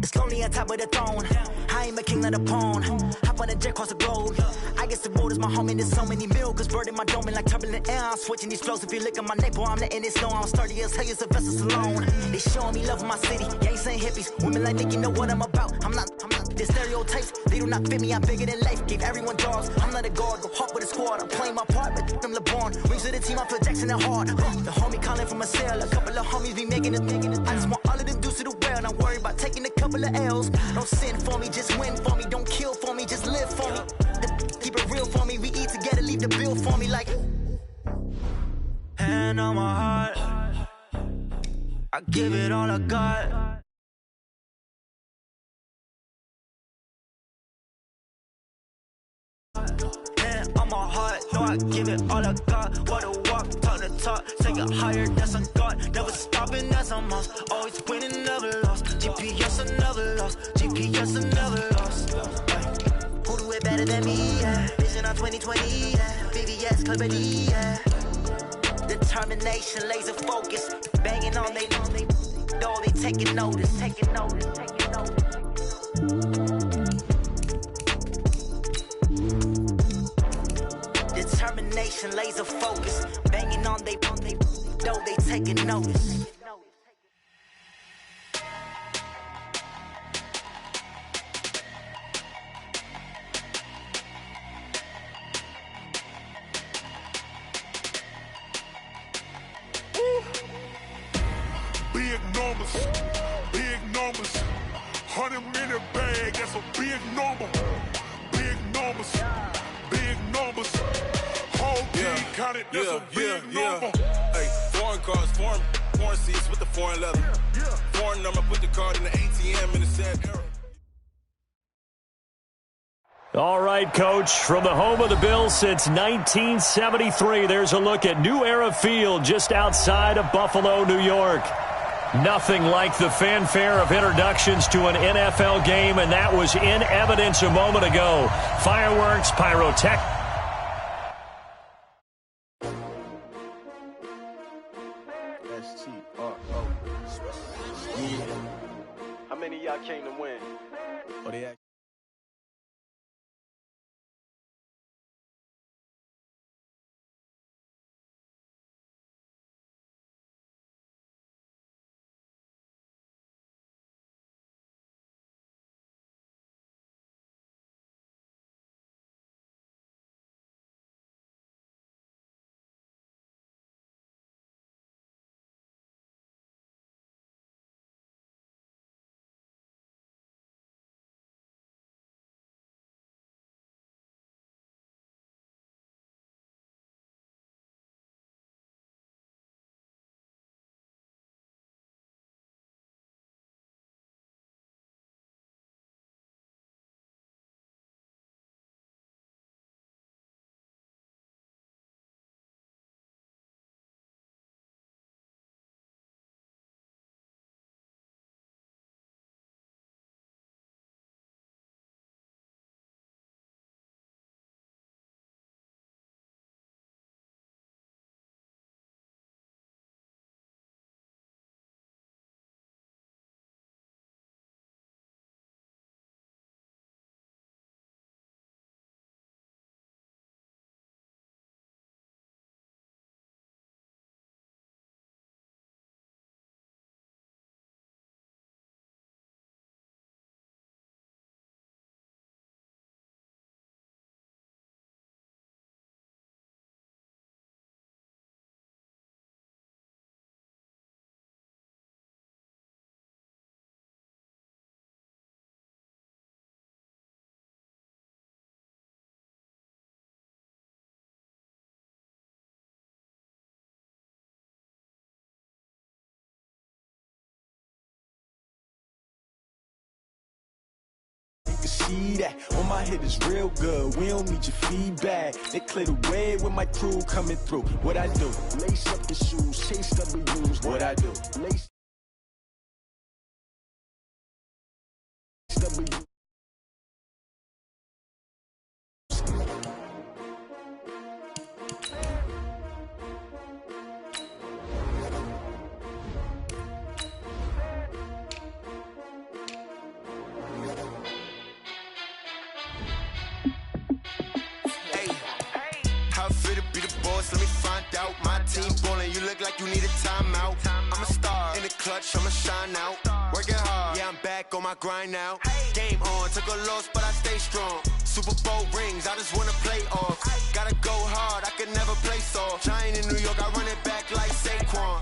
It's lonely on top of the throne. I ain't a king of the pawn. Hop on a jet across the globe. I guess the road is my home and there's so many milkers burning my dome and like turbulent air. I'm switching these flows. If you look at my neck, boy, I'm letting it slow. I'm sturdy as hell, it's a vessel alone. They showing me love in my city. Gang saying hippies. Women like Nick, you know what I'm about. I'm not. The stereotypes, they do not fit me. I'm bigger than life. Gave everyone jobs. I'm not a guard. Go hard with a squad. I'm playing my part, but I'm LeBron. Rings to the team, I feel Jackson and hard. The homie calling from a cell. A couple of homies be making it. I just want all of them dudes to the well. Not worry about taking a couple of L's. Don't sin for me, just win for me. Don't kill for me, just live for me. Keep it real for me. We eat together, leave the bill for me like. Hand on my heart, I give it all I got. Hand on my heart, no, I give it all I got. What a walk, talk the talk, take it higher, that's a God. Never stopping, that's a must. Always winning, never lost. GPS, I never lost. GPS, I never lost. Who do it better than me? Yeah. Vision on 2020, yeah. VVS, Clarity, yeah. Determination, laser focus, banging on they though they taking notice, taking notice, taking notice. Determination, laser focus, banging on they though they taking notice. Big numbers, 100 in a bag, that's a big number. Big numbers, whole team counted, that's a big number. Hey, foreign cars, foreign seats with the foreign leather. Foreign number, put the card in the ATM in the sad era. All right, Coach, from the home of the Bills since 1973, there's a look at New Era Field just outside of Buffalo, New York. Nothing like the fanfare of introductions to an NFL game, and that was in evidence a moment ago. Fireworks, pyrotech. S-T-R-O. How many of y'all came to win? Or they see that on my head is real good. We don't need your feedback. They clear the way with my crew coming through. What I do? Lace up the shoes, chase W's. What I do? Lace W. How I feel to be the boss, let me find out. My team ballin', you look like you need a timeout. I'm a star, in the clutch, I'ma shine out. Working hard, yeah, I'm back on my grind now. Game on, took a loss, but I stay strong. Super Bowl rings, I just wanna play off. Gotta go hard, I can never play soft. Giant in New York, I run it back like Saquon.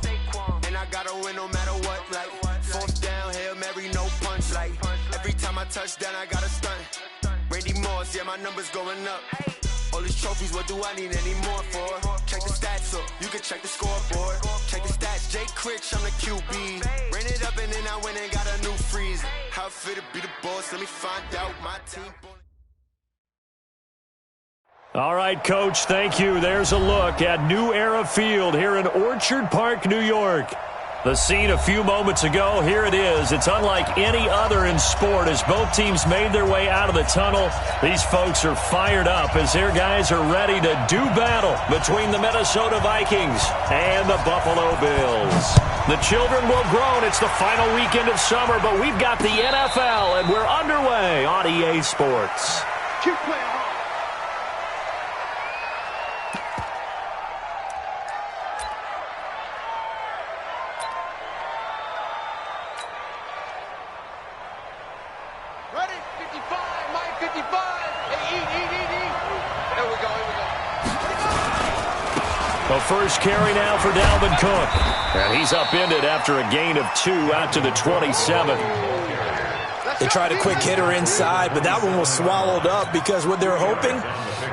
And I gotta win no matter what, like fourth down, Hail Mary, no punch. Like every time I touch down, I gotta stunt. Randy Moss, yeah, my numbers going up. All these trophies, what do I need any more for? Check the stats up, you can check the scoreboard. Check the stats, Jay Critch, I'm the QB. Ran it up and then I went and got a new freeze. How I feel to be the boss, let me find out. My team. All right, Coach, thank you. There's a look at New Era Field here in Orchard Park, New York. The scene a few moments ago, here it is. It's unlike any other in sport as both teams made their way out of the tunnel. These folks are fired up as their guys are ready to do battle between the Minnesota Vikings and the Buffalo Bills. The children will groan. It's the final weekend of summer, but we've got the NFL, and we're underway on EA Sports. Keep playing hard. The first carry now for Dalvin Cook. And he's upended after a gain of 2 out to the 27. They tried a quick hitter inside, but that one was swallowed up because what they're hoping,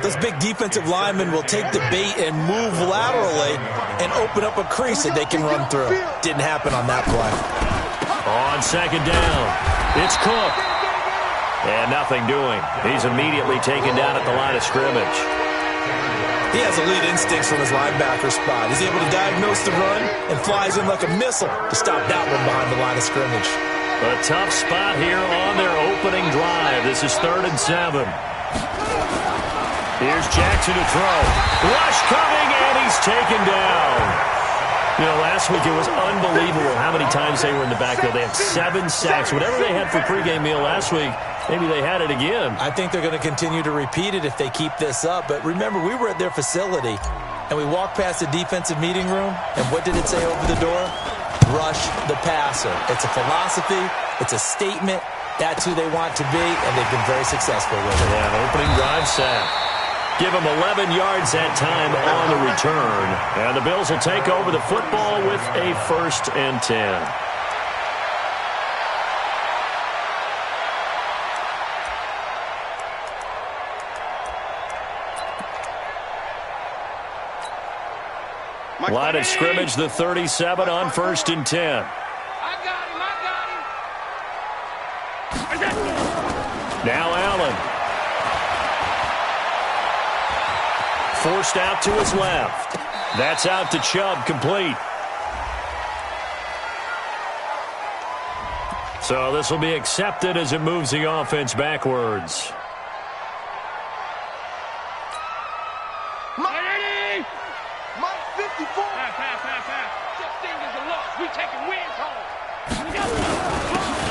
those big defensive linemen will take the bait and move laterally and open up a crease that they can run through. Didn't happen on that play. On second down, it's Cook. And nothing doing. He's immediately taken down at the line of scrimmage. He has elite instincts from his linebacker spot. He's able to diagnose the run and flies in like a missile to stop that one behind the line of scrimmage. A tough spot here on their opening drive. This is 3rd and 7. Here's Jackson to throw. Rush coming, and he's taken down. You know, last week it was unbelievable how many times they were in the backfield. They had 7 sacks. Whatever they had for pregame meal last week, maybe they had it again. I think they're going to continue to repeat it if they keep this up. But remember, we were at their facility, and we walked past the defensive meeting room, and what did it say over the door? Rush the passer. It's a philosophy. It's a statement. That's who they want to be, and they've been very successful with it. Yeah, an opening drive sack. Give them 11 yards that time on the return. And the Bills will take over the football with a 1st and 10. Line of scrimmage, the 37 on 1st and 10. I got him. Now Allen. Forced out to his left. That's out to Chubb, complete. So this will be accepted as it moves the offense backwards.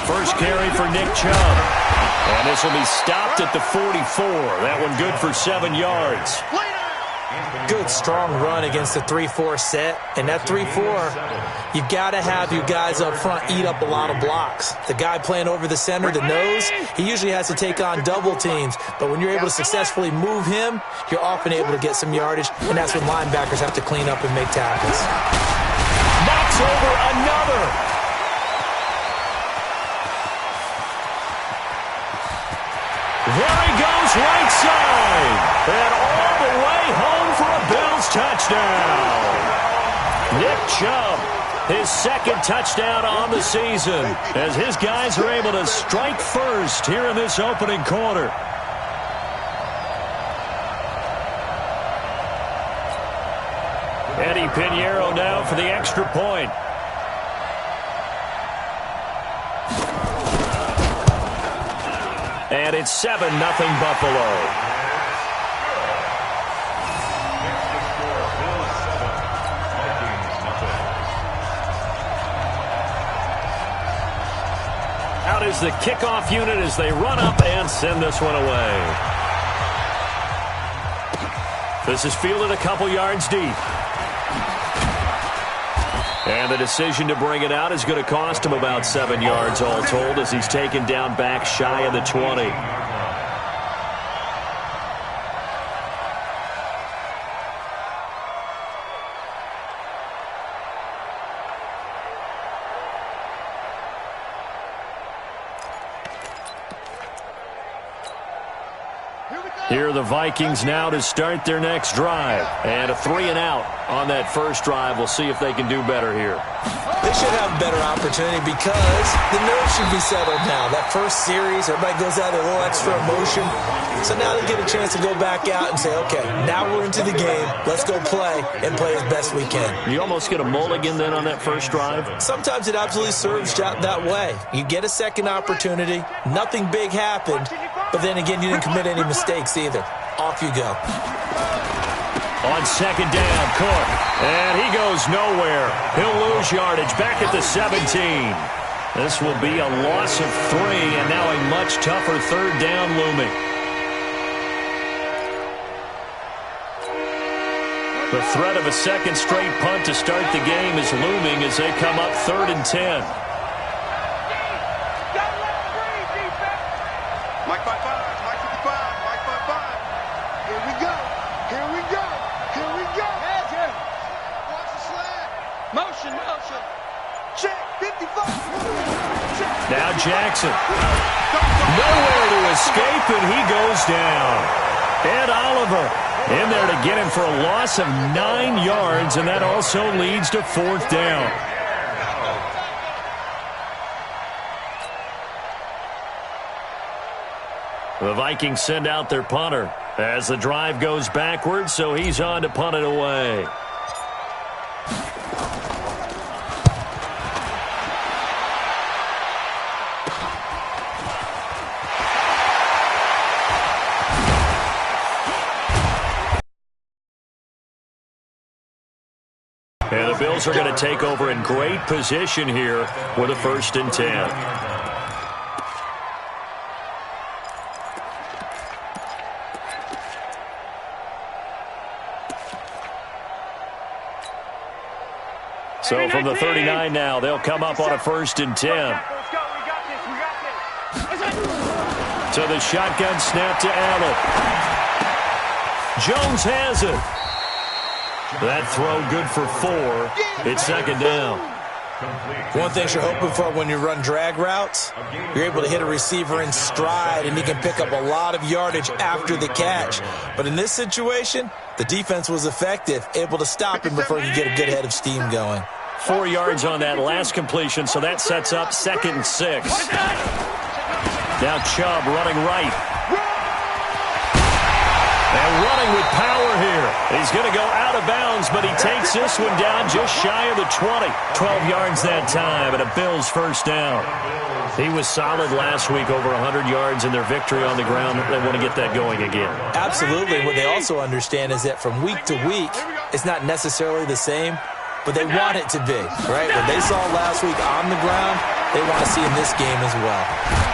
First carry for Nick Chubb. And this will be stopped at the 44. That one good for 7 yards. Good, strong run against the 3-4 set. And that 3-4, you've got to have you guys up front eat up a lot of blocks. The guy playing over the center, the nose, he usually has to take on double teams. But when you're able to successfully move him, you're often able to get some yardage. And that's when linebackers have to clean up and make tackles. Knocks over another. There he goes, right side. And all the way home for a Bills touchdown. Nick Chubb, his 2nd touchdown on the season, as his guys are able to strike first here in this opening quarter. Eddie Pinheiro now for the extra point. And it's 7-0 Buffalo. Out is the kickoff unit as they run up and send this one away. This is fielded a couple yards deep. And the decision to bring it out is going to cost him about 7 yards all told as he's taken down back shy of the 20. Here are the Vikings now to start their next drive. And a 3 and out on that first drive. We'll see if they can do better here. They should have a better opportunity because the nerves should be settled now. That first series, everybody goes out with a little extra emotion. So now they get a chance to go back out and say, okay, now we're into the game. Let's go play and play as best we can. You almost get a mulligan then on that first drive? Sometimes it absolutely serves that way. You get a second opportunity. Nothing big happened. But then again, you didn't commit any mistakes either. Off you go. On second down, Cook. And he goes nowhere. He'll lose yardage back at the 17. This will be a loss of 3, and now a much tougher third down looming. The threat of a second straight punt to start the game is looming as they come up 3rd and 10. Mike 5-5, Mike 55, Mike 5-5. Here we go. Here we go. Here we go. Heads here. Watch the slide. Motion, motion. Check 55. Check. Now Jackson. Nowhere to escape, and he goes down. Ed Oliver in there to get him for a loss of 9 yards, and that also leads to 4th down. The Vikings send out their punter as the drive goes backwards, so he's on to punt it away. And the Bills are going to take over in great position here with a 1st and 10. So from the 39 now, they'll come up on a 1st and 10. So the shotgun snap to Allen. Jones has it. That throw good for 4. It's 2nd down. One thing you're hoping for when you run drag routes, you're able to hit a receiver in stride, and he can pick up a lot of yardage after the catch. But in this situation, the defense was effective, able to stop him before he could get a good head of steam going. 4 yards on that last completion, so that sets up 2nd and 6. Now Chubb running right. And running with power here. He's going to go out of bounds, but he takes this one down just shy of the 20. 12 yards that time, and a Bills 1st down. He was solid last week, over 100 yards in their victory on the ground. They want to get that going again. Absolutely. What they also understand is that from week to week, it's not necessarily the same, but they want it to be, right? What they saw last week on the ground, they want to see in this game as well.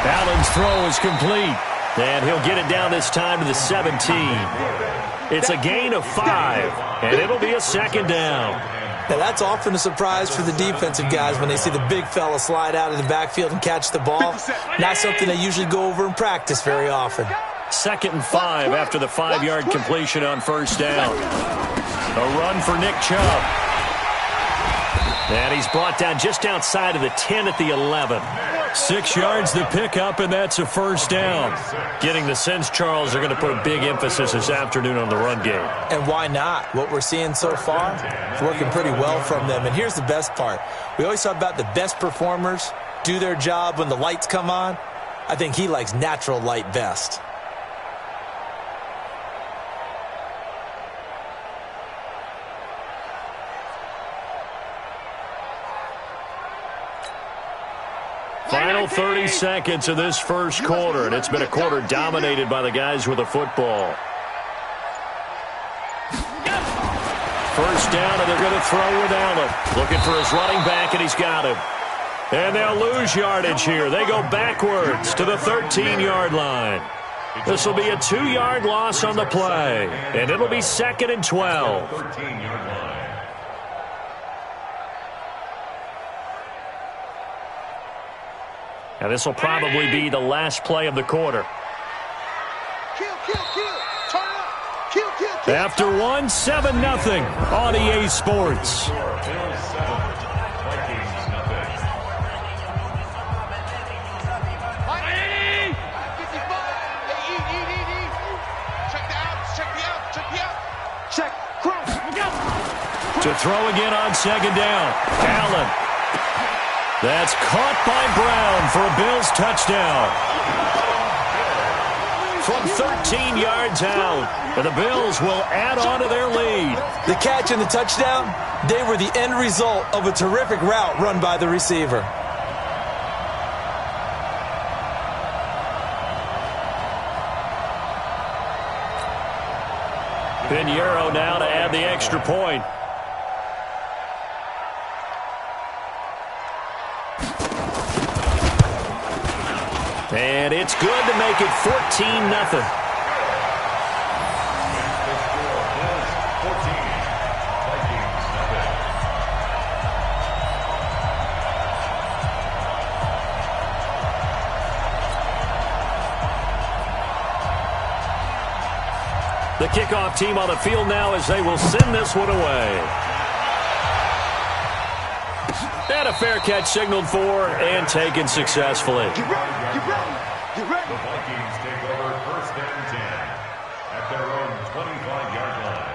Allen's throw is complete. And he'll get it down this time to the 17. It's a gain of 5, and it'll be a 2nd down. Now, that's often a surprise for the defensive guys when they see the big fella slide out of the backfield and catch the ball. Not something they usually go over in practice very often. 2nd and 5 after the 5-yard completion on 1st down. A run for Nick Chubb. And he's brought down just outside of the 10 at the 11. 6 yards the pickup, and that's a 1st down. Getting the sense, Charles, they're going to put a big emphasis this afternoon on the run game. And why not? What we're seeing so far is working pretty well from them. And here's the best part. We always talk about the best performers do their job when the lights come on. I think he likes natural light best. Final 30 seconds of this first quarter, and it's been a quarter dominated by the guys with the football. 1st down, and they're going to throw with Allen. Looking for his running back, and he's got him. And they'll lose yardage here. They go backwards to the 13-yard line. This will be a 2-yard loss on the play, and it'll be 2nd and 12. Now this will probably be the last play of the quarter. After one, 7-0 on EA Sports. To throw again on 2nd down. Allen. That's caught by Brown for a Bills touchdown. From 13 yards out, and the Bills will add on to their lead. The catch and the touchdown, they were the end result of a terrific route run by the receiver. Pinheiro now to add the extra point. And it's good to make it 14-0. The kickoff team on the field now as they will send this one away. And a fair catch signaled for and taken successfully. Get ready, get ready, get ready. The Vikings take over 1st and 10 at their own 25-yard line.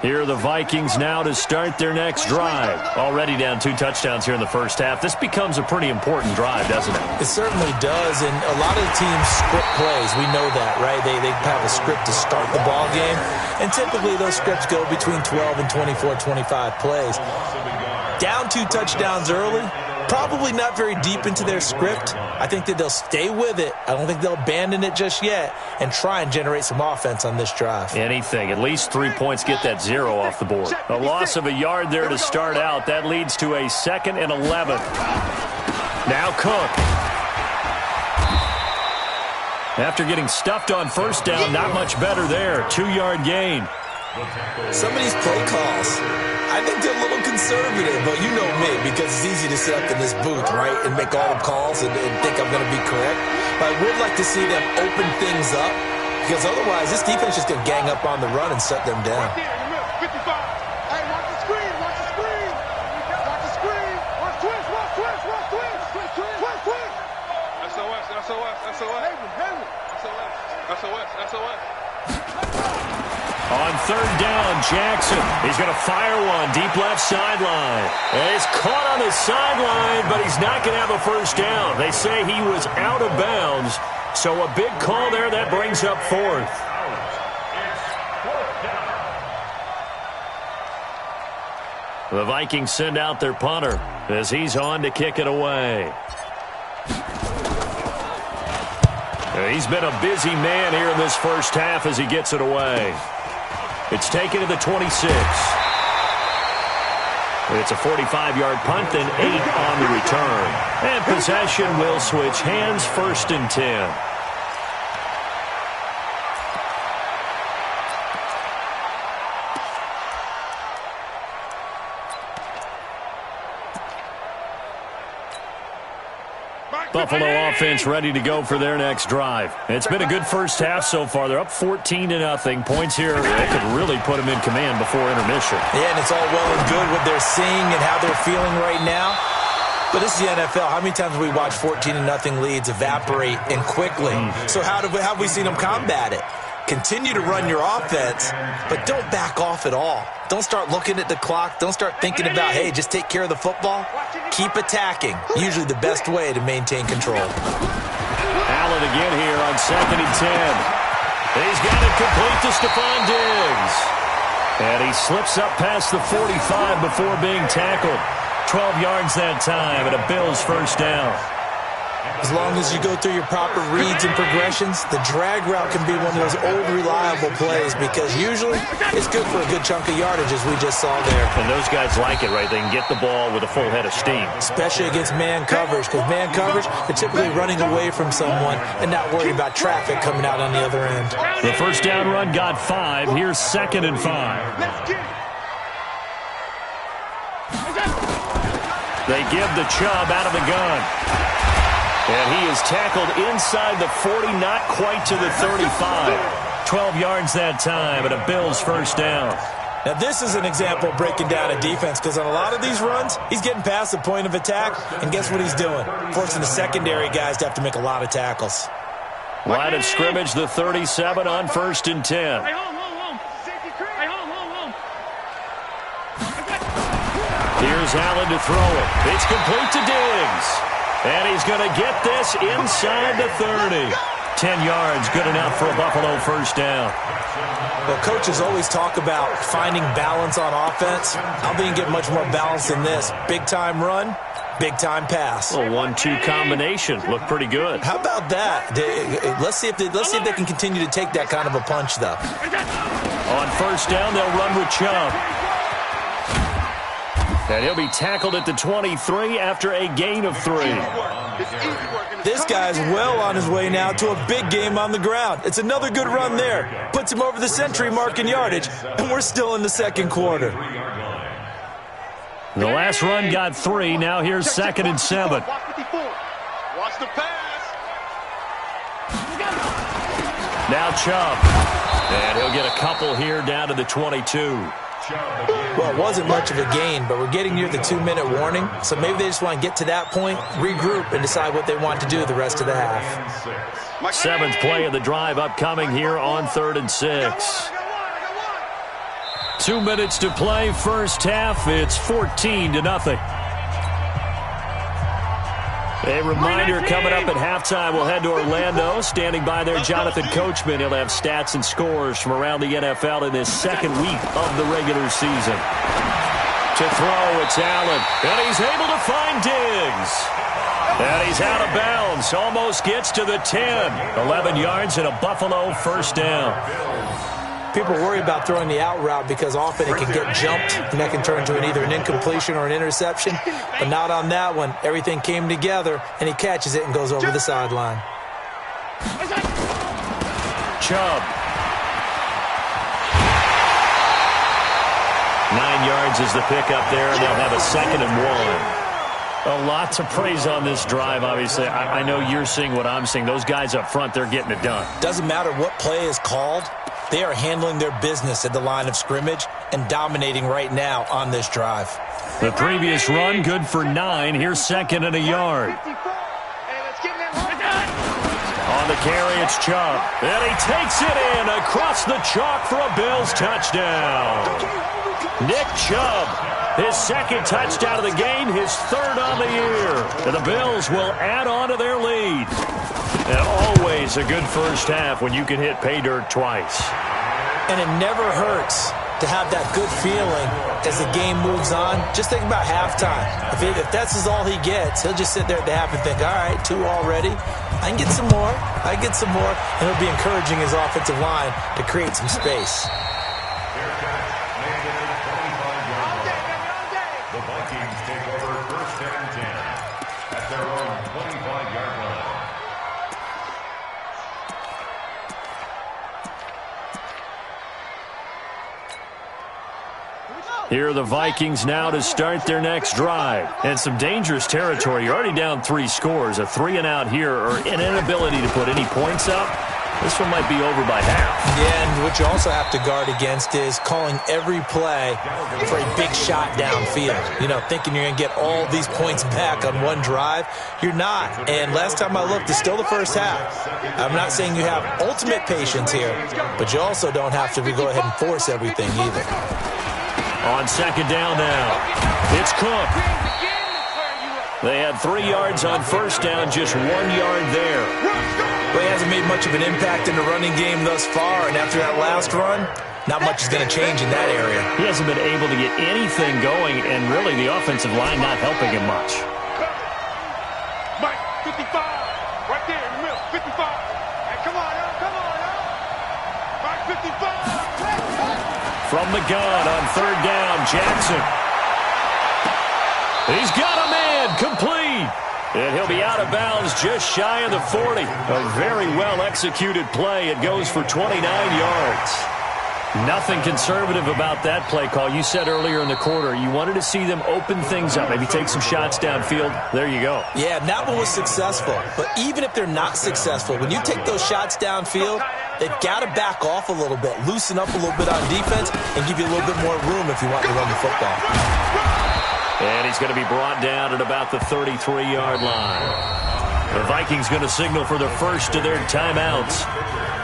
Here are the Vikings now to start their next drive. Already down 2 touchdowns here in the first half. This becomes a pretty important drive, doesn't it? It certainly does, and a lot of the teams script plays. We know that, right? They have a script to start the ball game, and typically those scripts go between 12 and 24, 25 plays. Down 2 touchdowns early, probably not very deep into their script. I think that they'll stay with it. I don't think they'll abandon it just yet and try and generate some offense on this drive. Anything. At least 3 points, get that 0 off the board. A loss of a yard there to start out. That leads to a 2nd and 11. Now Cook. After getting stuffed on 1st down, not much better there. 2-yard gain. Some of these play calls, I think they're a little conservative, but you know me, because it's easy to sit up in this booth, right, and make all the calls and think I'm going to be correct. But I would like to see them open things up, because otherwise this defense is just going to gang up on the run and shut them down. Right there, 55. Hey, watch the screen, watch the screen. Watch the screen. Watch twist, watch twist, watch twist. Twist, twist. SOS, SOS, SOS. Hayward. SOS, SOS, SOS. On 3rd down, Jackson. He's going to fire one deep left sideline. And he's caught on the sideline, but he's not going to have a 1st down. They say he was out of bounds. So a big call there. That brings up 4th. The Vikings send out their punter as he's on to kick it away. He's been a busy man here in this first half as he gets it away. It's taken to the 26. It's a 45-yard punt, then 8 on the return. And possession will switch hands, 1st and 10. Buffalo offense ready to go for their next drive. It's been a good first half so far. They're up 14-0. Points here that could really put them in command before intermission. Yeah, and it's all well and good what they're seeing and how they're feeling right now. But this is the NFL. How many times have we watched 14-0 leads evaporate and quickly? So how have we seen them combat it? Continue to run your offense, but don't back off at all. Don't start looking at the clock. Don't start thinking about, hey, just take care of the football. Keep attacking. Usually the best way to maintain control. Allen again here on 2nd and 10. He's got it complete to Stephon Diggs. And he slips up past the 45 before being tackled. 12 yards that time and a Bills 1st down. As long as you go through your proper reads and progressions, the drag route can be one of those old reliable plays because usually it's good for a good chunk of yardage, as we just saw there. And those guys like it, right? They can get the ball with a full head of steam. Especially against man coverage, because man coverage, they're typically running away from someone and not worried about traffic coming out on the other end. The first down run got 5. Here's 2nd and 5. They give the Chubb out of the gun. And he is tackled inside the 40, not quite to the 35. 12 yards that time, and a Bills first down. Now, this is an example of breaking down a defense because on a lot of these runs, he's getting past the point of attack, and guess what he's doing? Forcing the secondary guys to have to make a lot of tackles. Line of scrimmage, the 37 on 1st and 10. Here's Allen to throw it. It's complete to Diggs. And he's going to get this inside the 30. 10 yards, good enough for a Buffalo first down. Well, coaches always talk about finding balance on offense. I don't think you get much more balance than this. Big-time run, big-time pass. A 1-2 combination. Looked pretty good. How about that? Let's see if they can continue to take that kind of a punch, though. On first down, they'll run with Chubb. And he'll be tackled at the 23 after a gain of 3. This guy's well on his way now to a big game on the ground. It's another good run there. Puts him over the century mark in yardage, and we're still in the second quarter. The last run got 3. Now here's 2nd and 7. Watch the pass. Now Chubb. And he'll get a couple here down to the 22. Well, it wasn't much of a gain, but we're getting near the 2-minute warning, so maybe they just want to get to that point, regroup, and decide what they want to do the rest of the half. 7th play of the drive upcoming here on 3rd and 6. 2 minutes to play, first half. It's 14-0. A reminder coming up at halftime. We'll head to Orlando. Standing by there, Jonathan Coachman. He'll have stats and scores from around the NFL in this second week of the regular season. To throw, it's Allen. And he's able to find Diggs. And he's out of bounds. Almost gets to the 10. 11 yards and a Buffalo first down. People worry about throwing the out route because often it can get jumped, and that can turn into either an incompletion or an interception. But not on that one. Everything came together, and he catches it and goes over the sideline. Chubb. 9 yards is the pickup there, and they'll have a 2nd and 1. A lot to praise on this drive, obviously. I know you're seeing what I'm seeing. Those guys up front, they're getting it done. Doesn't matter what play is called. They are handling their business at the line of scrimmage and dominating right now on this drive. The previous run, good for 9. Here's 2nd and a yard. On the carry, it's Chubb. And he takes it in across the chalk for a Bills touchdown. Nick Chubb, his 2nd touchdown of the game, his 3rd on the year. And the Bills will add on to their lead. And always a good first half when you can hit pay dirt twice. And it never hurts to have that good feeling as the game moves on. Just think about halftime. If that's all he gets, he'll just sit there at the half and think, all right, 2 already. I can get some more. I can get some more. And he'll be encouraging his offensive line to create some space. The Vikings take over 1st and 10 at their own 25-yard line. Here are the Vikings now to start their next drive. And some dangerous territory. You're already down 3 scores. A 3-and-out here or an inability to put any points up. This one might be over by half. Yeah, and what you also have to guard against is calling every play for a big shot downfield. You know, thinking you're going to get all these points back on one drive. You're not. And last time I looked, it's still the first half. I'm not saying you have ultimate patience here, but you also don't have to go ahead and force everything either. On 2nd down now, it's Cook. They had 3 yards on first down, just 1 yard there. Well, he hasn't made much of an impact in the running game thus far, and after that last run, not much is going to change in that area. He hasn't been able to get anything going, and really the offensive line not helping him much. Mike, 55. From the gun on third down, Jackson. He's got a man, complete. And he'll be out of bounds just shy of the 40. A very well-executed play. It goes for 29 yards. Nothing conservative about that play call. You said earlier in the quarter you wanted to see them open things up, maybe take some shots downfield. There you go. Yeah, and that one was successful. But even if they're not successful, when you take those shots downfield, they've got to back off a little bit, loosen up a little bit on defense, and give you a little bit more room if you want to run the football. And he's going to be brought down at about the 33-yard line. The Vikings going to signal for the first of their timeouts,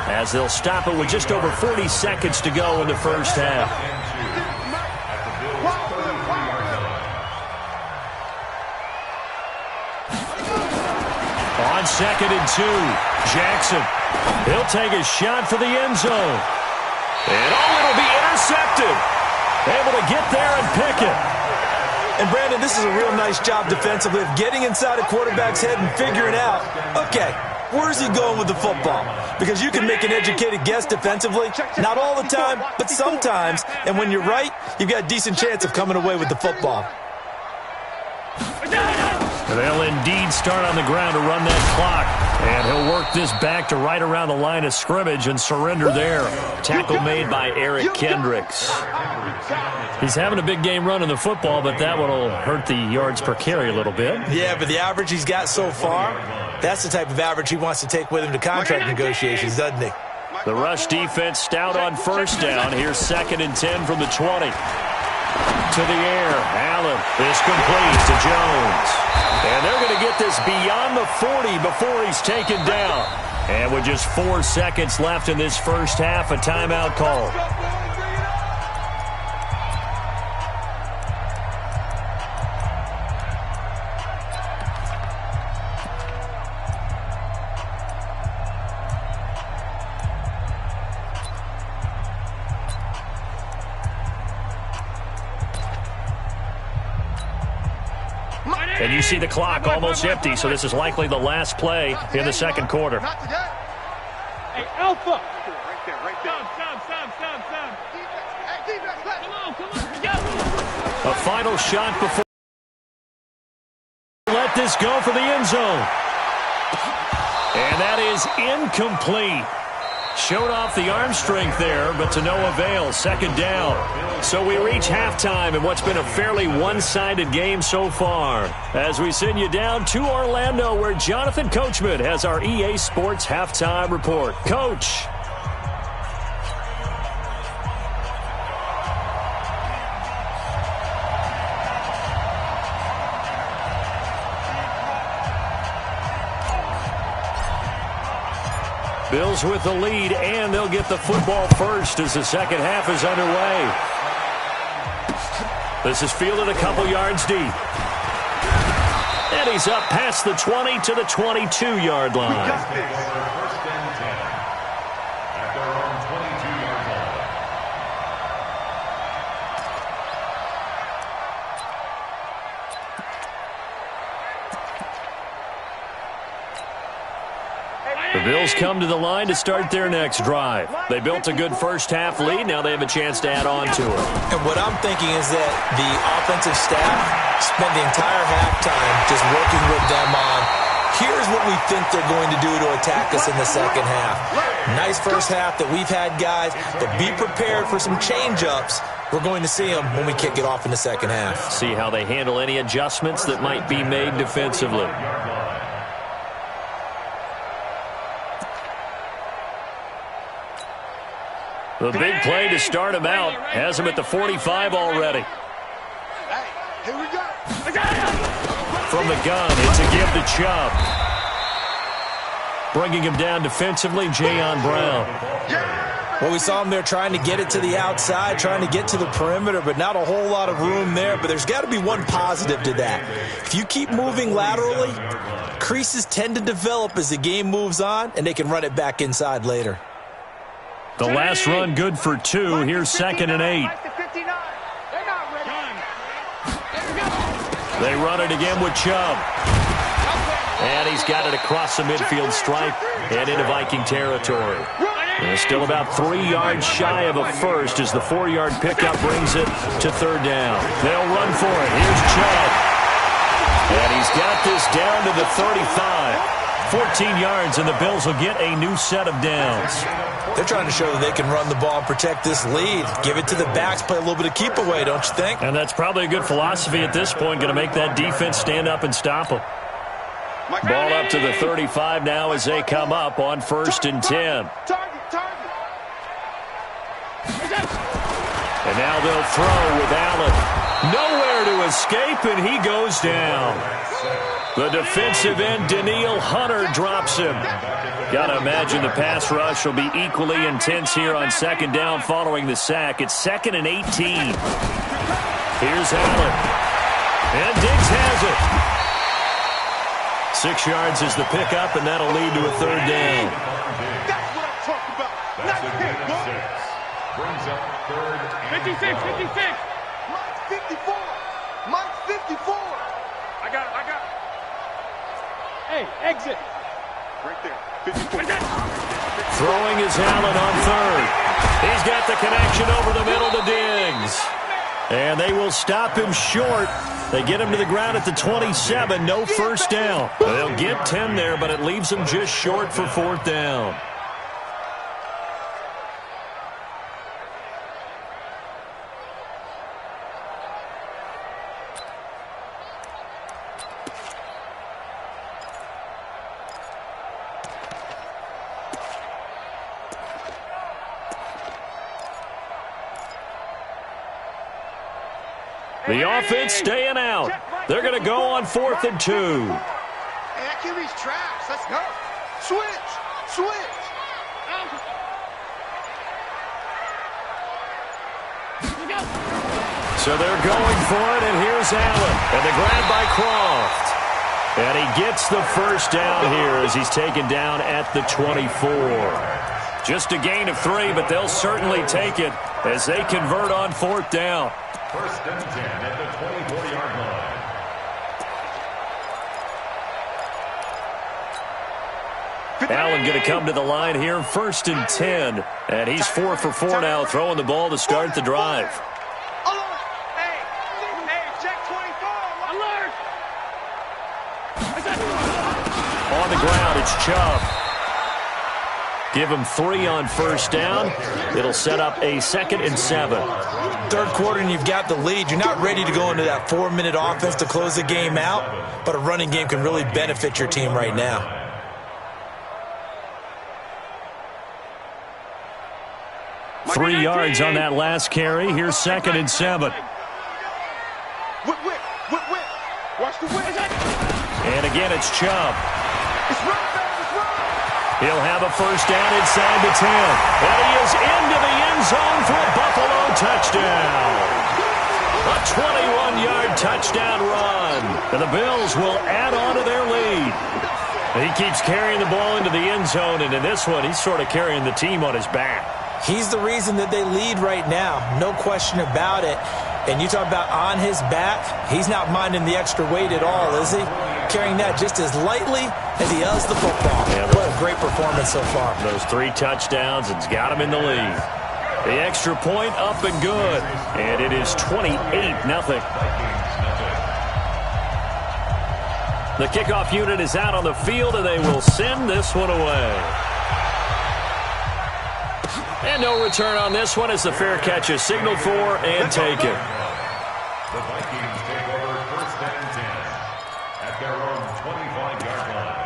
as they'll stop it with just over 40 seconds to go in the first half. On 2nd and 2, Jackson. He'll take a shot for the end zone. And it'll be intercepted. Able to get there and pick it. And, Brandon, this is a real nice job defensively of getting inside a quarterback's head and figuring out, okay, where's he going with the football? Because you can make an educated guess defensively, not all the time, but sometimes. And when you're right, you've got a decent chance of coming away with the football. They'll indeed start on the ground to run that clock. And he'll work this back to right around the line of scrimmage and surrender there. Tackle made by Eric Kendricks. He's having a big game running the football, but that one will hurt the yards per carry a little bit. Yeah, but the average he's got so far, that's the type of average he wants to take with him to contract negotiations, doesn't he? The rush defense stout on first down. Here's 2nd and 10 from the 20. To the air, Allen is complete to Jones. And they're going to get this beyond the 40 before he's taken down. And with just 4 seconds left in this first half, a timeout call. And you see the clock almost empty, so this is likely the last play in the second quarter. Hey, Alpha! Right there. Stop. Come on. A final shot before. Let this go for the end zone. And that is incomplete. Showed off the arm strength there, but to no avail. 2nd down. So we reach halftime in what's been a fairly one-sided game so far. As we send you down to Orlando, where Jonathan Coachman has our EA Sports Halftime Report. Coach. Bills with the lead, and they'll get the football first as the second half is underway. This is fielded a couple yards deep. And he's up past the 20 to the 22-yard line. The Bills come to the line to start their next drive. They built a good first-half lead. Now they have a chance to add on to it. And what I'm thinking is that the offensive staff spent the entire halftime just working with them on, here's what we think they're going to do to attack us in the second half. Nice first half that we've had, guys, but be prepared for some change-ups. We're going to see them when we kick it off in the second half. See how they handle any adjustments that might be made defensively. The big play to start him out has him at the 45 already. Here we go. From the gun, it's a give to Chubb. Bringing him down defensively, Jayon Brown. Well, we saw him there trying to get it to the outside, trying to get to the perimeter, but not a whole lot of room there. But there's got to be one positive to that. If you keep moving laterally, creases tend to develop as the game moves on, and they can run it back inside later. The last run good for 2. Here's 2nd and 8. They run it again with Chubb. And he's got it across the midfield stripe and into Viking territory. They're still about 3 yards shy of a first as the 4-yard pickup brings it to third down. They'll run for it. Here's Chubb. And he's got this down to the 35. 14 yards, and the Bills will get a new set of downs. They're trying to show that they can run the ball and protect this lead. Give it to the backs, play a little bit of keep away, don't you think? And that's probably a good philosophy at this point, going to make that defense stand up and stop them. Ball up to the 35 now as they come up on 1st and 10. And now they'll throw with Allen. Nowhere to escape, and he goes down. The defensive end, Danielle Hunter, drops him. Got to imagine the pass rush will be equally intense here on 2nd down following the sack. It's 2nd and 18. Here's Allen. And Diggs has it. 6 yards is the pickup, and that'll lead to a 3rd down. That's what I'm talking about. Nice hit, boy. Brings up 3rd and 56. Mike's 54. Mike's 54. I got it. Hey, exit. Right there. 54. Throwing is Allen on 3rd. He's got the connection over the middle to Diggs. And they will stop him short. They get him to the ground at the 27. No first down. They'll get 10 there, but it leaves them just short for 4th down. The offense staying out. They're going to go on 4th and 2. Hey, that QB's trash. Let's go. Switch. So they're going for it, and here's Allen. And the grab by Croft. And he gets the first down here as he's taken down at the 24. Just a gain of 3, but they'll certainly take it as they convert on 4th down. 1st and 10 at the 24-yard line. Allen going to come to the line here, 1st and 10. And he's 4 for 4 now, throwing the ball to start the drive. Hey, check 24. Alert. On the ground, it's Chubb. Give him 3 on 1st down. It'll set up a 2nd and 7. 3rd quarter and you've got the lead. You're not ready to go into that 4-minute offense to close the game out, but a running game can really benefit your team right now. Three yards on that last carry. Here's 2nd and 7. Whip. Watch the whip. And again, it's Chubb. It's run. He'll have a first down inside the 10. And he is into the end zone for a Buffalo touchdown. A 21-yard touchdown run. And the Bills will add on to their lead. He keeps carrying the ball into the end zone, and in this one, he's sort of carrying the team on his back. He's the reason that they lead right now. No question about it. And you talk about on his back, he's not minding the extra weight at all, is he? Carrying that just as lightly as he does the football. Yeah, what a great performance so far. Those 3 touchdowns, it's got him in the lead. The extra point up and good. And it is 28-0. The kickoff unit is out on the field, and they will send this one away. And no return on this one as the fair catch is signaled for and taken. The Vikings take over 1st and 10 at their own 25-yard line.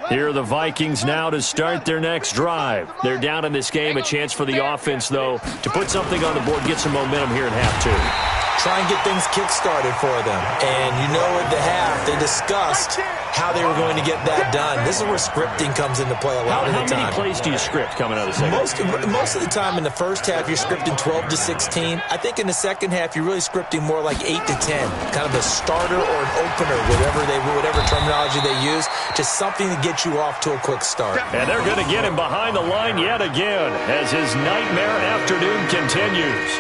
Here are the Vikings now to start their next drive. They're down in this game. A chance for the offense, though, to put something on the board, get some momentum here in half 2. try and get things kick-started for them. And you know at the half, they discussed how they were going to get that done. This is where scripting comes into play a lot of the time. How many plays do you script coming out of the second? Most of the time in the first half, you're scripting 12 to 16. I think in the second half, you're really scripting more like 8 to 10. Kind of a starter or an opener, whatever terminology they use. Just something to get you off to a quick start. And they're going to get him behind the line yet again as his nightmare afternoon continues.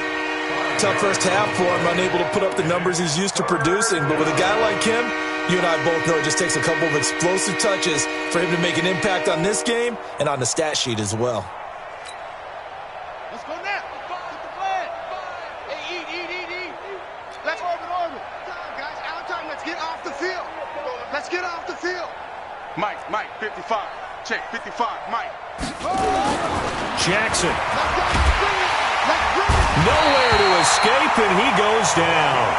Tough first half for him, unable to put up the numbers he's used to producing. But with a guy like him, you and I both know it just takes a couple of explosive touches for him to make an impact on this game and on the stat sheet as well. Let's go now. Get the flag. Hey, eat. Let's orbit. Time, guys. Out of time. Let's get off the field. Let's get off the field. Mike, 55. Check, 55, Mike. Jackson. Let's bring it. Nowhere to escape, and he goes down.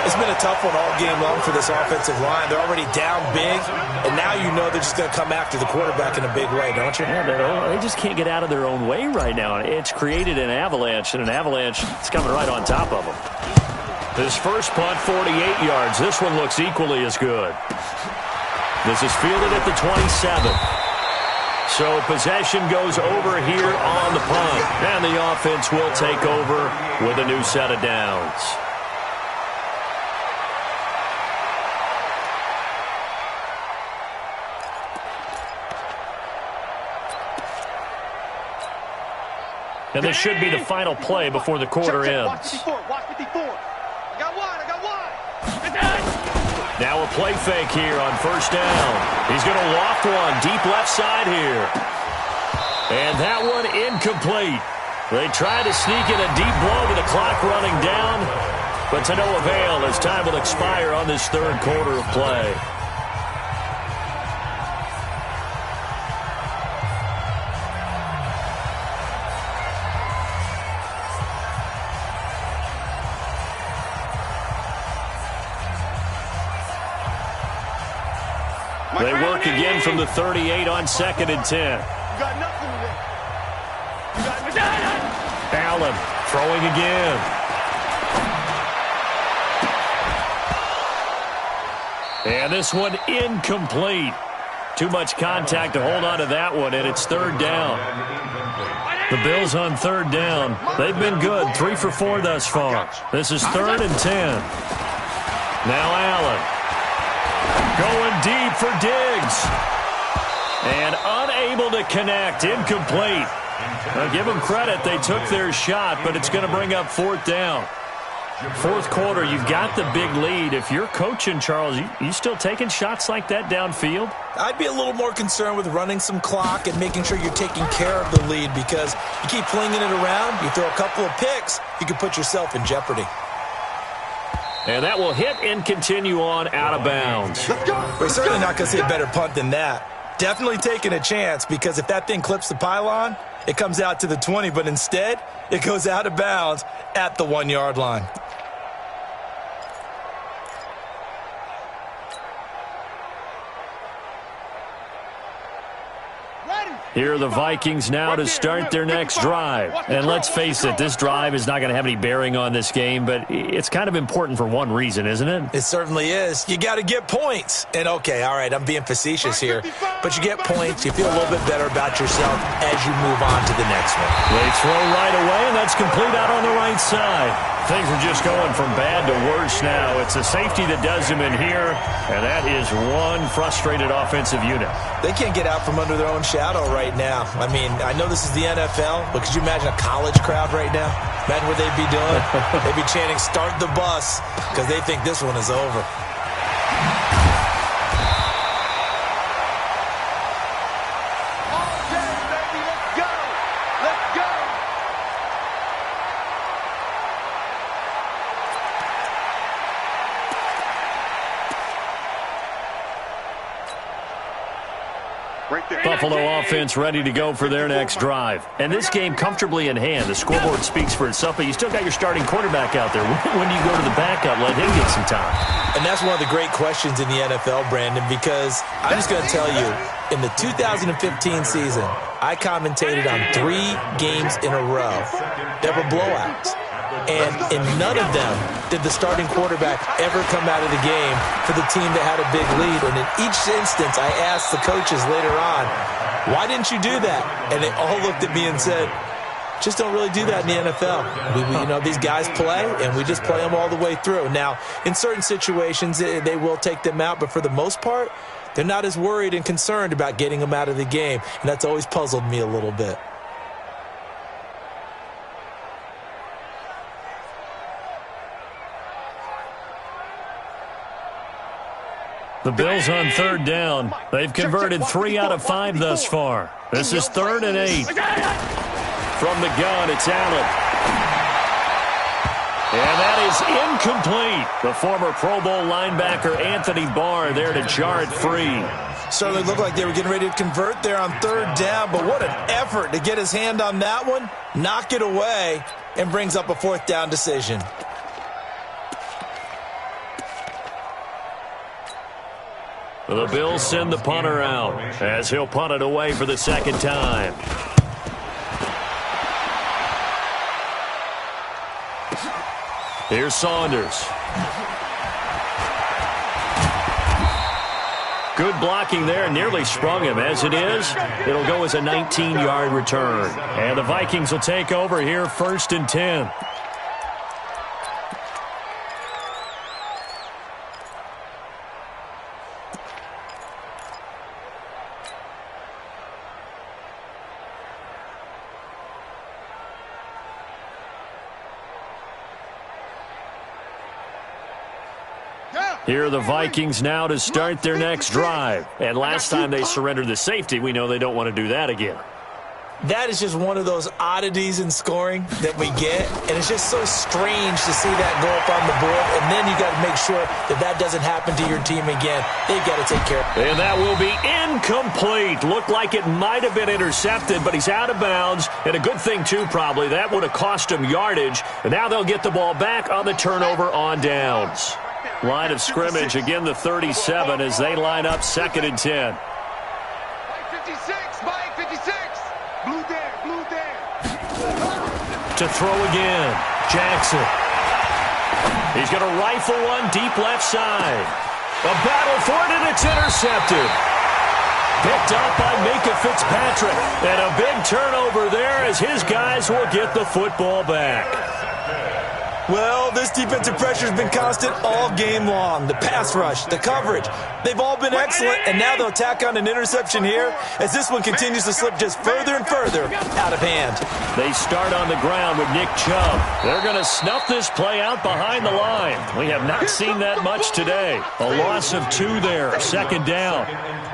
It's been a tough one all game long for this offensive line. They're already down big, and now you know they're just going to come after the quarterback in a big way, don't you? Yeah, they just can't get out of their own way right now. It's created an avalanche, and an avalanche is coming right on top of them. His first punt, 48 yards. This one looks equally as good. This is fielded at the 27. So possession goes over here on the punt. And the offense will take over with a new set of downs. And this should be the final play before the quarter ends. Watch 54. I got one. Now a play fake here on first down. He's going to loft one deep left side here. And that one incomplete. They try to sneak in a deep blow with the clock running down, but to no avail as time will expire on this third quarter of play. They work again from the 38 on 2nd and 10. You got nothing today. Allen throwing again. And this one incomplete. Too much contact to hold on to that one, and it's third down. The Bills on third down. They've been good, 3 for 4 thus far. This is 3rd and 10. Now Allen. Going deep for Diggs. And unable to connect. Incomplete. Now give them credit. They took their shot, but it's going to bring up 4th down. 4th quarter, you've got the big lead. If you're coaching, Charles, you still taking shots like that downfield? I'd be a little more concerned with running some clock and making sure you're taking care of the lead, because you keep flinging it around, you throw a couple of picks, you can put yourself in jeopardy. And that will hit and continue on out of bounds. We're certainly not going to see a better punt than that. Definitely taking a chance, because if that thing clips the pylon, it comes out to the 20, but instead, it goes out of bounds at the 1-yard line. Here are the Vikings now to start their next drive. And let's face it, this drive is not going to have any bearing on this game, but it's kind of important for one reason, isn't it? It certainly is. You got to get points. And, okay, all right, I'm being facetious here, but you get points, you feel a little bit better about yourself as you move on to the next one. They throw right away, and that's complete out on the right side. Things are just going from bad to worse now. It's a safety that does him in here, and that is one frustrated offensive unit. They can't get out from under their own shadow right now. I mean, I know this is the NFL, but could you imagine a college crowd right now? Imagine what they'd be doing. They'd be chanting, "Start the bus," because they think this one is over. Buffalo offense ready to go for their next drive. And this game comfortably in hand. The scoreboard speaks for itself, but you still got your starting quarterback out there. When do you go to the backup, let him get some time? And that's one of the great questions in the NFL, Brandon, because I'm just going to tell you, in the 2015 season, I commentated on 3 games in a row that were blowouts. And in none of them did the starting quarterback ever come out of the game for the team that had a big lead. And in each instance, I asked the coaches later on, why didn't you do that? And they all looked at me and said, just don't really do that in the NFL. These guys play, and we just play them all the way through. Now, in certain situations, they will take them out, but for the most part, they're not as worried and concerned about getting them out of the game, and that's always puzzled me a little bit. The Bills on 3rd down. They've converted 3 out of 5 thus far. This is 3rd and 8. From the gun, it's Allen. And that is incomplete. The former Pro Bowl linebacker Anthony Barr there to jar it free. Certainly looked like they were getting ready to convert there on 3rd down, but what an effort to get his hand on that one, knock it away, and brings up a 4th down decision. The Bills send the punter out as he'll punt it away for the 2nd time. Here's Saunders. Good blocking there, nearly sprung him. As it is, it'll go as a 19-yard return. And the Vikings will take over here 1st and 10. Here are the Vikings now to start their next drive. And last time they surrendered the safety, we know they don't want to do that again. That is just one of those oddities in scoring that we get, and it's just so strange to see that go up on the board, and then you got to make sure that that doesn't happen to your team again. They've got to take care of it. And that will be incomplete. Looked like it might have been intercepted, but he's out of bounds, and a good thing, too, probably. That would have cost him yardage, and now they'll get the ball back on the turnover on downs. Line of scrimmage, again the 37 as they line up 2nd and 10. Mike 56, Mike 56. Blue there. To throw again, Jackson. He's going to rifle one deep left side. A battle for it, and it's intercepted. Picked up by Minka Fitzpatrick. And a big turnover there as his guys will get the football back. Well, this defensive pressure has been constant all game long. The pass rush, the coverage, they've all been excellent, and now they'll tack on an interception here as this one continues to slip just further and further out of hand. They start on the ground with Nick Chubb. They're going to snuff this play out behind the line. We have not seen that much today. A loss of 2 there, 2nd down.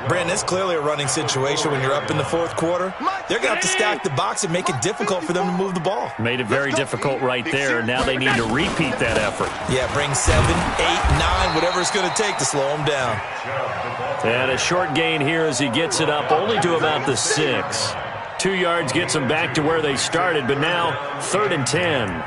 Brandon, it's clearly a running situation when you're up in the 4th quarter. They're going to have to stack the box and make it difficult for them to move the ball. Made it very difficult right there. Now they need to repeat that effort. Yeah, bring 7, 8, 9, whatever it's going to take to slow them down. And a short gain here as he gets it up only to about the 6. 2 yards gets them back to where they started, but now 3rd and 10.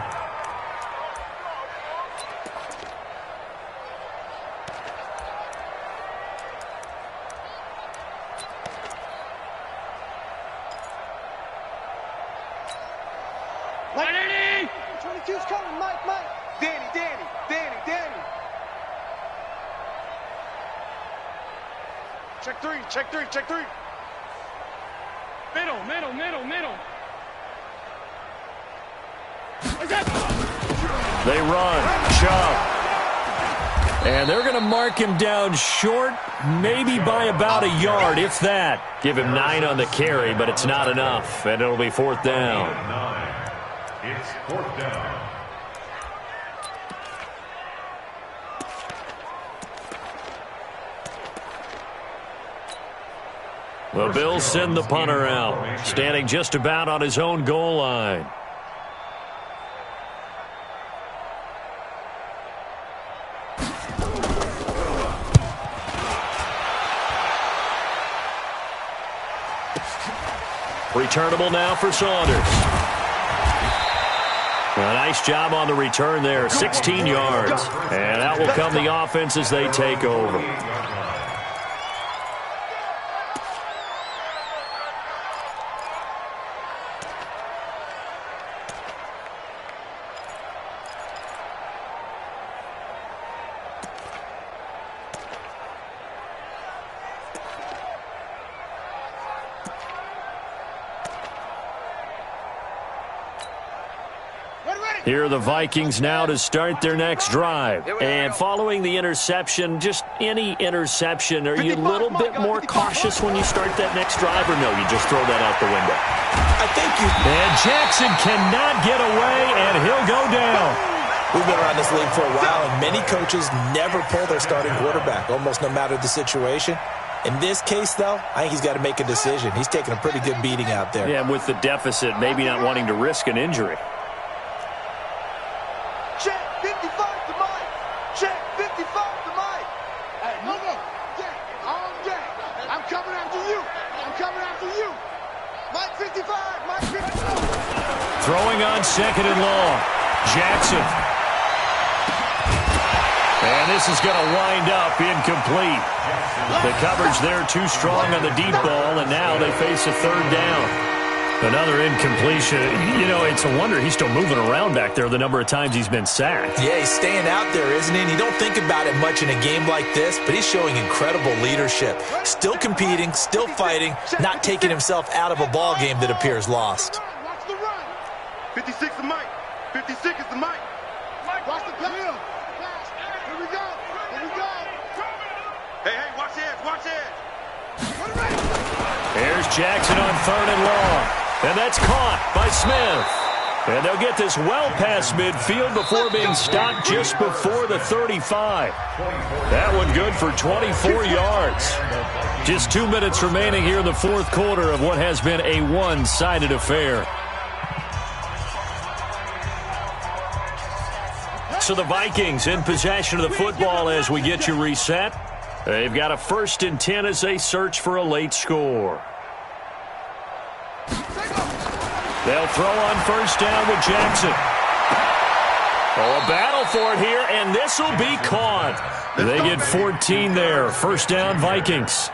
Check three. Middle. They run. Chubb. And they're going to mark him down short, maybe by about a yard, if that. Give him 9 on the carry, but it's not enough, and it'll be 4th down. It's 4th down. The Bills send the punter out, standing just about on his own goal line. Returnable now for Saunders. A nice job on the return there, 16 yards. And out will come the offense as they take over. Here are the Vikings now to start their next drive. And following the interception, just any interception, are you a little bit more cautious when you start that next drive, or no, you just throw that out the window? I think you... And Jackson cannot get away, and he'll go down. We've been around this league for a while, and many coaches never pull their starting quarterback, almost no matter the situation. In this case, though, I think he's got to make a decision. He's taking a pretty good beating out there. Yeah, with the deficit, maybe not wanting to risk an injury. Check 55 to Mike. Check 55 to Mike. Hey, move up. On deck. I'm coming after you. I'm coming after you. Mike 55. Mike 55. Throwing on second and long. Jackson. And this is going to wind up incomplete. The coverage there too strong on the deep ball, and now they face a third down. Another incompletion. You know, it's a wonder he's still moving around back there the number of times he's been sacked. Yeah, he's staying out there, isn't he? And you don't think about it much in a game like this, but he's showing incredible leadership. Still competing, still fighting, not taking himself out of a ball game that appears lost. Watch the run. 56 to Mike. 56 is the Mike. Watch the pass. Here we go. Here we go. Hey, watch the edge. Watch the edge. Here's Jackson on third and long. And that's caught by Smith. And they'll get this well past midfield before being stopped just before the 35. That one good for 24 yards. Just 2 minutes remaining here in the fourth quarter of what has been a one-sided affair. So the Vikings in possession of the football as we get you reset. They've got a 1st and 10 as they search for a late score. They'll throw on first down with Jackson. Oh, a battle for it here, and this will be caught. They get 14 there. First down, Vikings.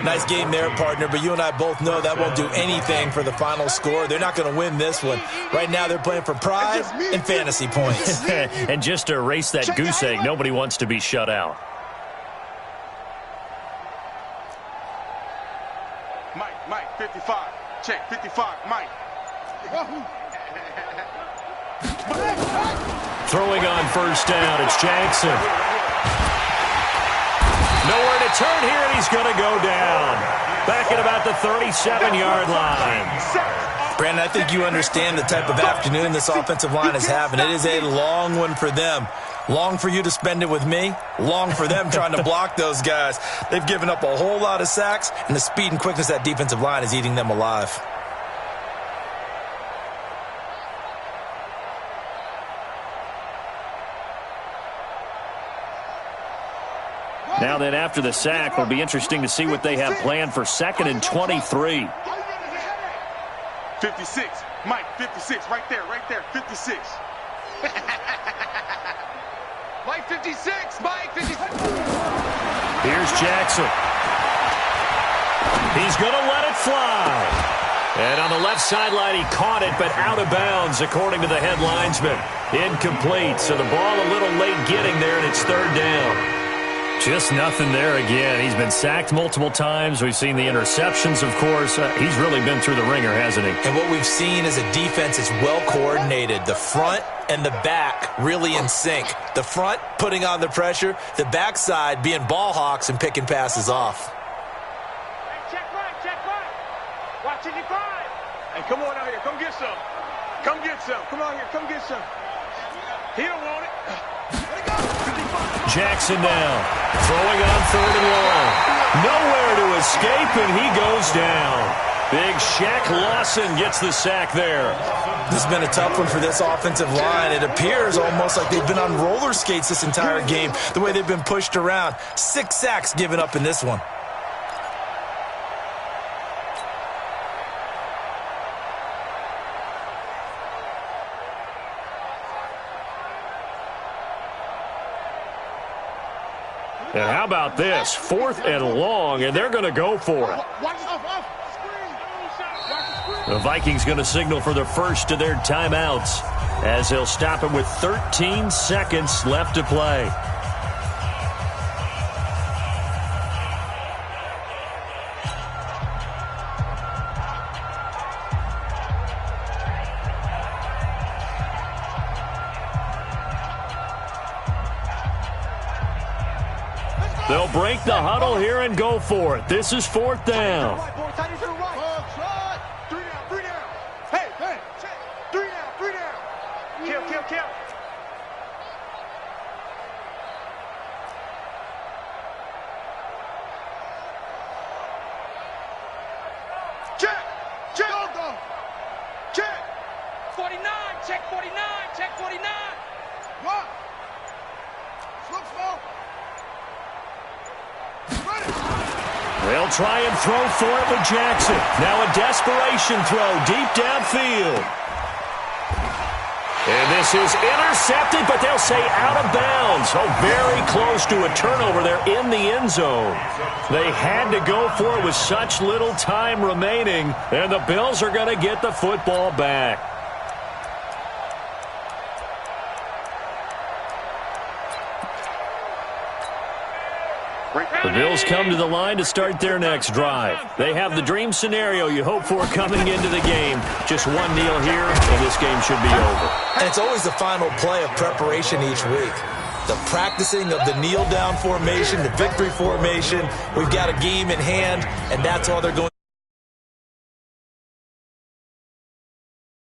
Nice game there, partner, but you and I both know that won't do anything for the final score. They're not going to win this one. Right now they're playing for pride and fantasy points. And just to erase that goose egg, nobody wants to be shut out. Mike, 55. Check 55, Mike. Throwing on first down, it's Jackson. Nowhere to turn here, and he's going to go down. Back at about the 37-yard line. Brandon, I think you understand the type of afternoon this offensive line is having. It is a long one for them. Long for you to spend it with me. Long for them trying to block those guys. They've given up a whole lot of sacks, and the speed and quickness of that defensive line is eating them alive. Now then, after the sack, it'll be interesting to see what they have planned for 2nd and 23. 56. Mike, 56. Right there, 56. Mike, 56. Mike, 56. Here's Jackson. He's going to let it fly. And on the left sideline, he caught it, but out of bounds, according to the head linesman. Incomplete, so the ball a little late getting there, and it's third down. Just nothing there again. He's been sacked multiple times. We've seen the interceptions, of course. He's really been through the ringer, hasn't he? And what we've seen is a defense that's well coordinated. The front and the back really in sync. The front putting on the pressure. The backside being ball hawks and picking passes off. Hey, check right. Watching you five. Hey, come on out here. Come get some. Come on here. Come get some. He don't want it. Let it go. Jackson now, throwing on third and long. Nowhere to escape, and he goes down. Big Shaq Lawson gets the sack there. This has been a tough one for this offensive line. It appears almost like they've been on roller skates this entire game, the way they've been pushed around. 6 sacks given up in this one. And how about this? 4th and long, and they're going to go for it. The Vikings going to signal for the first of their timeouts as they'll stop it with 13 seconds left to play. They'll break the huddle here and go for it. This is 4th down. Kill. Check. 49. Check 49. Check 49. What? Slow. They'll try and throw for it with Jackson. Now a desperation throw deep downfield. And this is intercepted, but they'll say out of bounds. Oh, very close to a turnover there in the end zone. They had to go for it with such little time remaining, and the Bills are going to get the football back. The Bills come to the line to start their next drive. They have the dream scenario you hope for coming into the game. Just one kneel here, and this game should be over. And it's always the final play of preparation each week. The practicing of the kneel-down formation, the victory formation. We've got a game in hand, and that's all they're going